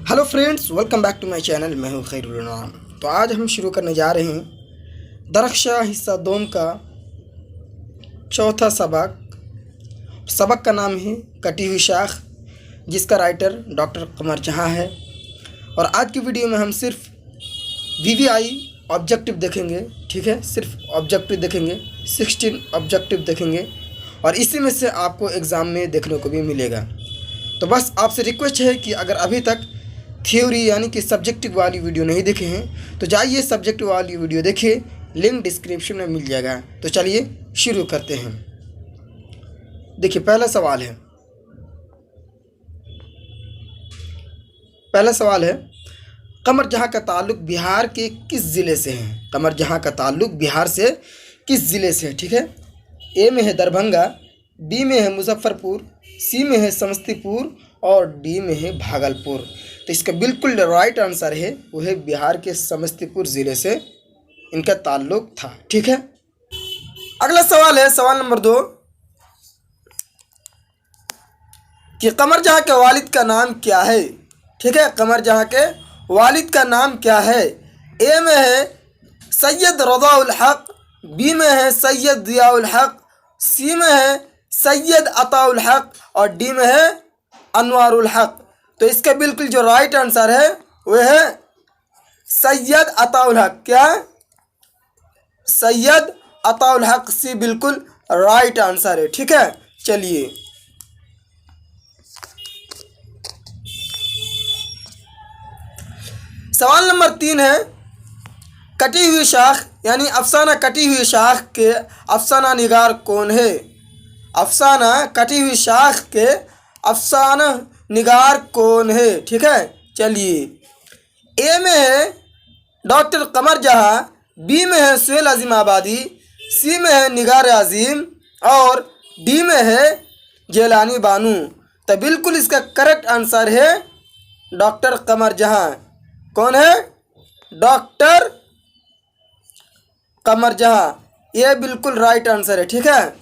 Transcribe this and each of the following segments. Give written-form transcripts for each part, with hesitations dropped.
Hello friends, welcome back to my channel. मैं हूं खैरुल उन्वान। तो आज हम शुरू करने जा रहे हैं दरख्शा हिस्सा दोम का चौथा सबक का नाम है कटी हुई शाख, जिसका राइटर डॉक्टर कमर जहां है। और आज की वीडियो में हम सिर्फ वीवीआई ऑब्जेक्टिव देखेंगे, ठीक है। सिर्फ ऑब्जेक्टिव देखेंगे, 16 ऑब्जेक्टिव देखेंगे और इसी में से आपको एग्ज़ाम में देखने को भी मिलेगा। तो बस आपसे रिक्वेस्ट है कि अगर अभी तक थ्योरी यानी कि सब्जेक्टिव वाली वीडियो नहीं देखे हैं तो जाइए सब्जेक्टिव वाली वीडियो देखिए, लिंक डिस्क्रिप्शन में मिल जाएगा। तो चलिए शुरू करते हैं। देखिए पहला सवाल है कमर जहां का ताल्लुक बिहार के किस ज़िले से है? कमर जहां का ताल्लुक बिहार से किस ज़िले से है, ठीक है। ए में है दरभंगा, बी में है मुजफ्फरपुर, सी में है समस्तीपुर और डी में है भागलपुर। तो इसका बिल्कुल राइट आंसर है वो है बिहार के समस्तीपुर ज़िले से इनका ताल्लुक था, ठीक है। अगला सवाल है सवाल नंबर 2 कि कमर जहां के वालिद का नाम क्या है, ठीक है। कमर जहां के वालिद का नाम क्या है? ए में है सैयद रज़ाउल हक, बी में है सैयद ज़ियाउल हक, सी में है सैयद अताउल हक और डी में है अनवारुल हक। तो इसका बिल्कुल जो राइट आंसर है वह है सैयद अताउल हक। क्या? सैयद अताउल हक, सी बिल्कुल राइट आंसर है, ठीक है। चलिए सवाल नंबर 3 है कटी हुई शाख यानी अफसाना कटी हुई शाख के अफसाना निगार कौन है? अफसाना कटी हुई शाख के अफसाना निगार कौन है, ठीक है। चलिए ए में है डॉक्टर कमर जहां, बी में है सुहेल अजीम आबादी, सी में है निगार अजीम और डी में है जेलानी बानू। तो बिल्कुल इसका करेक्ट आंसर है डॉक्टर कमर जहां। कौन है? डॉक्टर कमर जहां, ये बिल्कुल राइट आंसर है, ठीक है।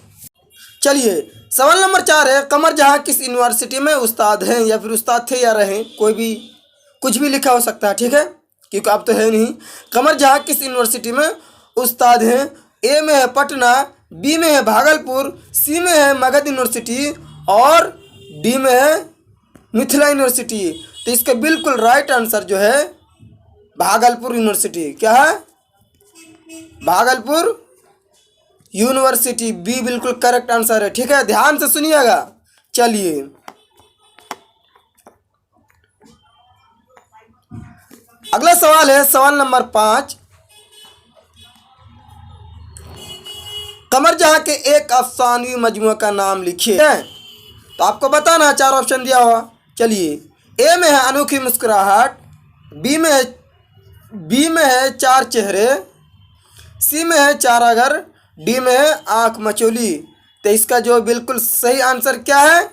चलिए सवाल नंबर 4 है कमर जहां किस यूनिवर्सिटी में उस्ताद हैं या फिर उस्ताद थे या रहे, कोई भी कुछ भी लिखा हो सकता है, ठीक है, क्योंकि अब तो है नहीं। कमर जहां किस यूनिवर्सिटी में उस्ताद हैं? ए में है पटना, बी में है भागलपुर, सी में है मगध यूनिवर्सिटी और डी में है मिथिला यूनिवर्सिटी। तो इसका बिल्कुल राइट आंसर जो है भागलपुर यूनिवर्सिटी। क्या है? भागलपुर यूनिवर्सिटी, बी बिल्कुल करेक्ट आंसर है, ठीक है। ध्यान से सुनिएगा। चलिए अगला सवाल है सवाल नंबर 5 कमर जहां के एक अफसानवी मजमूआ का नाम लिखिए। तो आपको बताना है, 4 ऑप्शन दिया हुआ। चलिए ए में है अनोखी मुस्कुराहट, बी में है 4 चेहरे, सी में है चाराघर, डी में है आंख मचोली। तो इसका जो बिल्कुल सही आंसर क्या है?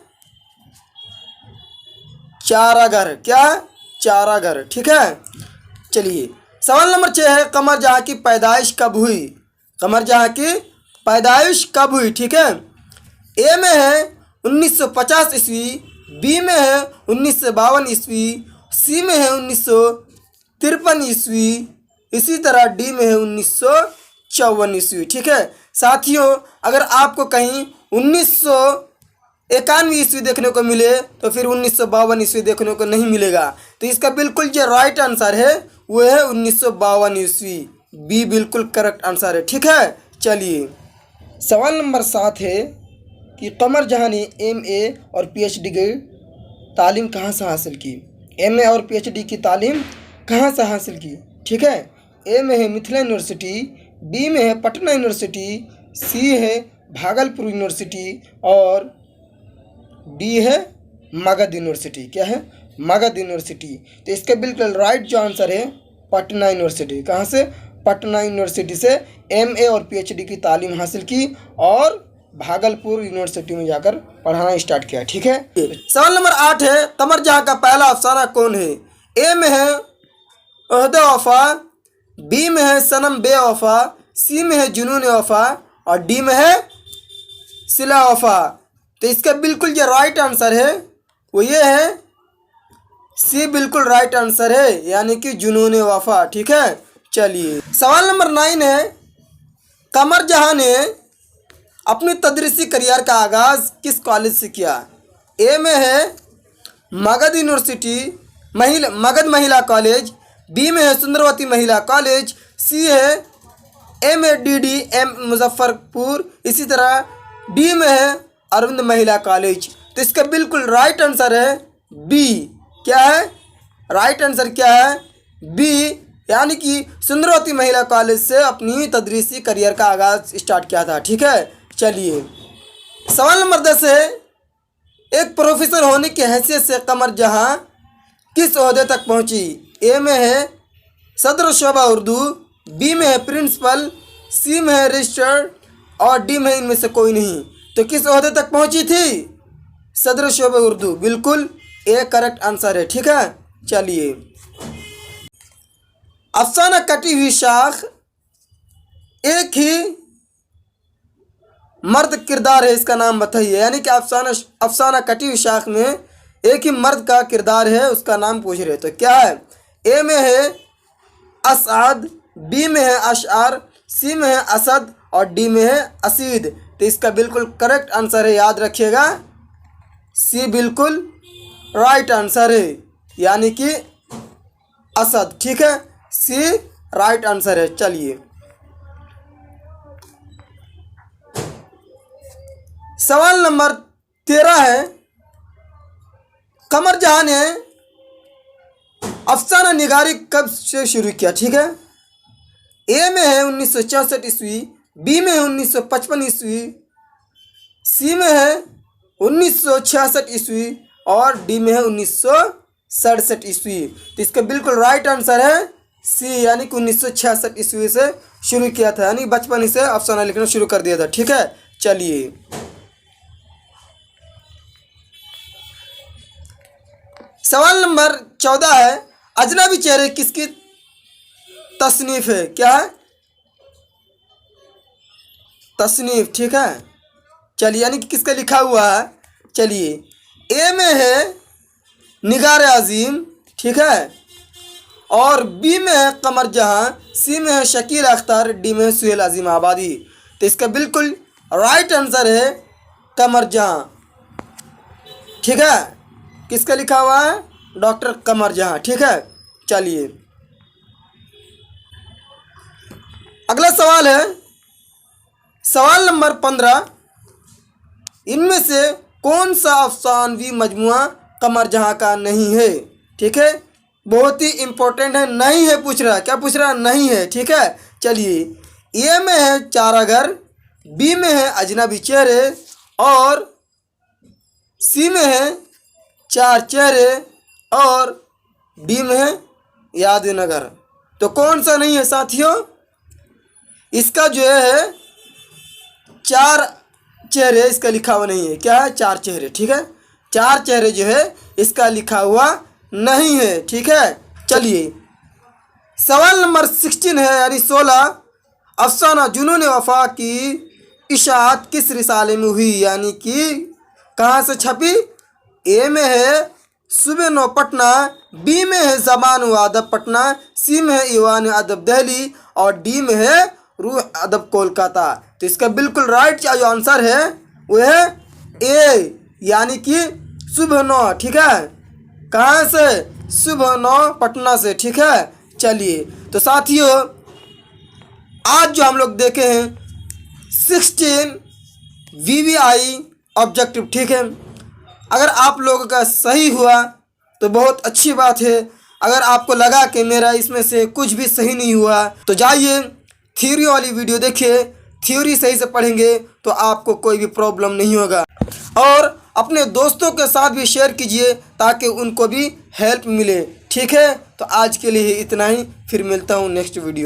चाराघर। क्या? चाराघर, ठीक है। चलिए सवाल नंबर 6 है कमर जहां की पैदाइश कब हुई? कमर जहां की पैदाइश कब हुई, ठीक है। ए में है 1950 ईस्वी, बी में है 1952 ईस्वी, सी में है 1953 ईस्वी, इसी तरह डी में है 1954 ईस्वी, ठीक है। साथियों अगर आपको कहीं 1991 ईस्वी देखने को मिले तो फिर 1952 ईस्वी देखने को नहीं मिलेगा। तो इसका बिल्कुल जो राइट आंसर है वो है 1952 ईस्वी, बी बिल्कुल करेक्ट आंसर है, ठीक है। चलिए सवाल नंबर 7 है कि कमर जहां ने MA और PhD की तालीम कहाँ से हासिल की? MA और PhD की तालीम कहाँ से हासिल की, ठीक है। ए में है मिथिला यूनिवर्सिटी, बी में है पटना यूनिवर्सिटी, सी है भागलपुर यूनिवर्सिटी और डी है मगध यूनिवर्सिटी। क्या है? मगध यूनिवर्सिटी। तो इसका बिल्कुल राइट जो आंसर है पटना यूनिवर्सिटी। कहाँ से? पटना यूनिवर्सिटी से MA और PhD की तालीम हासिल की और भागलपुर यूनिवर्सिटी में जाकर पढ़ाना स्टार्ट किया, ठीक है। सवाल नंबर 8 है कमर जहां का पहला अफसाना कौन है? ए में है ओहदे वफा, बी में है सनम बे वफा, सी में है जुनून वफा और डी में है सिला वफा। तो इसका बिल्कुल जो राइट आंसर है वो ये है, सी बिल्कुल राइट आंसर है, यानी कि जुनून वफा। ठीक है, चलिए सवाल नंबर 9 है, कमर जहां ने अपनी तदरीसी करियर का आगाज़ किस कॉलेज से किया? ए में है मगध यूनिवर्सिटी मगध महिला कॉलेज, बी में है सुंदरवती महिला कॉलेज, सी है MADDM मुजफ्फरपुर, इसी तरह डी में है अरविंद महिला कॉलेज। तो इसका बिल्कुल राइट आंसर है बी। क्या है राइट आंसर? क्या है? बी, यानी कि सुंदरवती महिला कॉलेज से अपनी तदरीसी करियर का आगाज़ स्टार्ट किया था। ठीक है, चलिए सवाल नंबर 10 है, एक प्रोफेसर होने की हैसियत से कमर जहां किस ओहदे तक पहुंची? ए में है सदर शोबा उर्दू, बी में है प्रिंसिपल, सी में है रजिस्ट्रार और डी में इनमें से कोई नहीं। तो किस ओहदे तक पहुंची थी? सदर शोबा उर्दू, बिल्कुल ए करेक्ट आंसर है। ठीक है, चलिए अफसाना कटी हुई शाख एक ही मर्द किरदार है, इसका नाम बताइए। यानी कि अफसाना कटी हुई शाख में एक ही मर्द का किरदार है, उसका नाम पूछ रहे। तो क्या है? ए में है असद, बी में है अशआर, सी में है असद और डी में है असीद। तो इसका बिल्कुल करेक्ट आंसर है, याद रखिएगा, सी बिल्कुल राइट आंसर है, यानी कि असद। ठीक है, सी राइट आंसर है। चलिए सवाल नंबर 13 है, कमर जहां ने अफसाना निगारी कब से शुरू किया? ठीक है, ए में है 1964 ईस्वी, बी में है 1955 ईस्वी, सी में है 1966 ईस्वी और डी में है 1967 ईस्वी। तो इसका बिल्कुल राइट आंसर है सी, यानी कि 1966 ईस्वी से शुरू किया था, यानी बचपन ही से अफसाना लिखना शुरू कर दिया था। ठीक है, चलिए सवाल नंबर 14 है, अजनबी चेहरे किसकी तसनीफ है? क्या है? तसनीफ। ठीक है, चलिए यानी कि किसका लिखा हुआ है? चलिए ए में है निगार आज़ीम, ठीक है, और बी में है कमर जहां, सी में है शकील अख्तर, डी में है सुहेल अजीम आबादी। तो इसका बिल्कुल राइट आंसर है कमर जहां। ठीक है, किसका लिखा हुआ है? डॉक्टर कमर जहां। ठीक है, चलिए अगला सवाल है, सवाल नंबर 15, इनमें से कौन सा अफसानवी मजमुआ कमर जहां का नहीं है? ठीक है, बहुत ही इंपॉर्टेंट है, नहीं है पूछ रहा है। क्या पूछ रहा है? नहीं है। ठीक है, चलिए ए में है चारागर, बी में है अजनबी चेहरे और सी में है चार चेहरे और डी में है यादनगर। तो कौन सा नहीं है साथियों? इसका जो है चार चेहरे, इसका लिखा हुआ नहीं है। क्या है? चार चेहरे। ठीक है, चार चेहरे जो है इसका लिखा हुआ नहीं है। ठीक है, चलिए सवाल नंबर 16 है, यानी 16, अफसाना जुनून वफा की इशाअत किस रिसाले में हुई? यानी कि कहाँ से छपी? ए में है सुबह नौ पटना, बी में है ज़बान व अदब पटना, सी में है ईवान अदब दिल्ली और डी में है रूह अदब कोलकाता। तो इसका बिल्कुल राइट जो आंसर है वो है ए, यानी कि सुबह नौ। ठीक है, कहाँ से? सुबह नौ पटना से। ठीक है, चलिए तो साथियों आज जो हम लोग देखे हैं 16 VVI ऑब्जेक्टिव। ठीक है, अगर आप लोगों का सही हुआ तो बहुत अच्छी बात है। अगर आपको लगा कि मेरा इसमें से कुछ भी सही नहीं हुआ तो जाइए थ्योरी वाली वीडियो देखिए, थ्योरी सही से पढ़ेंगे तो आपको कोई भी प्रॉब्लम नहीं होगा। और अपने दोस्तों के साथ भी शेयर कीजिए ताकि उनको भी हेल्प मिले। ठीक है, तो आज के लिए इतना ही, फिर मिलता हूँ नेक्स्ट वीडियो में।